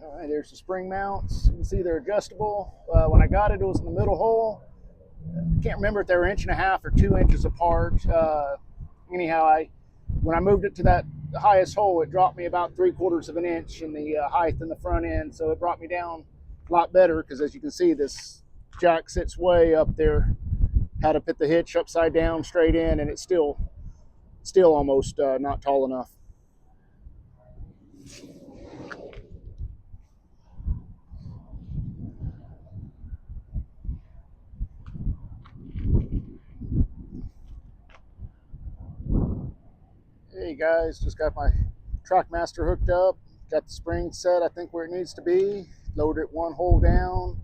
All right, there's the spring mounts. You can see they're adjustable. When I got it, it was in the middle hole. I can't remember if they were 1.5 or 2 inches apart. Anyhow, when I moved it to that highest hole, it dropped me about 3/4 of an inch in the height in the front end. So it brought me down a lot better because, as you can see, this jack sits way up there. Had to put the hitch upside down, straight in, and it's still almost not tall enough. Hey guys, just got my Trekmaster hooked up. Got the spring set, I think, where it needs to be. Loaded it one hole down.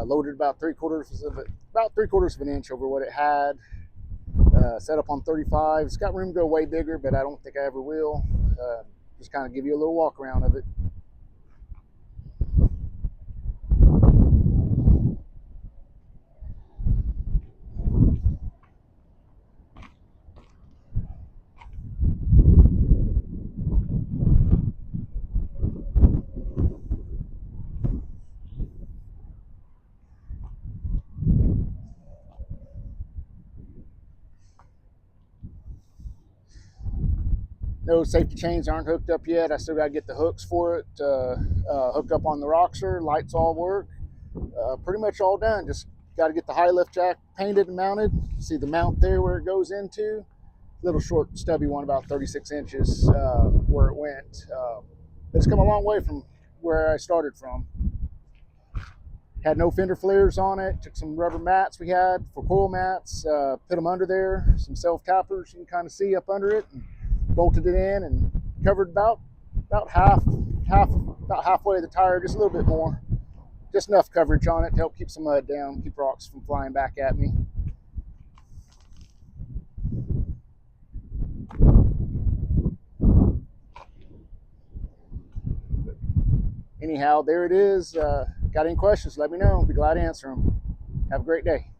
Loaded about 3/4 of an inch over what it had. Set up on 35. It's got room to go way bigger, but I don't think I ever will. Just kind of give you a little walk around of it. No safety chains aren't hooked up yet. I still got to get the hooks for it hooked up on the roxer. Lights all work. Pretty much all done. Just got to get the high lift jack painted and mounted. See the mount there where it goes into. Little short stubby one, about 36 inches where it went. It's come a long way from where I started from. Had no fender flares on it. Took some rubber mats we had for coil mats, put them under there, some self tappers you can kind of see up under it, and bolted it in and covered about halfway of the tire, just a little bit more. Just enough coverage on it to help keep some mud down, keep rocks from flying back at me. Anyhow, there it is. Got any questions, let me know. I'll be glad to answer them. Have a great day.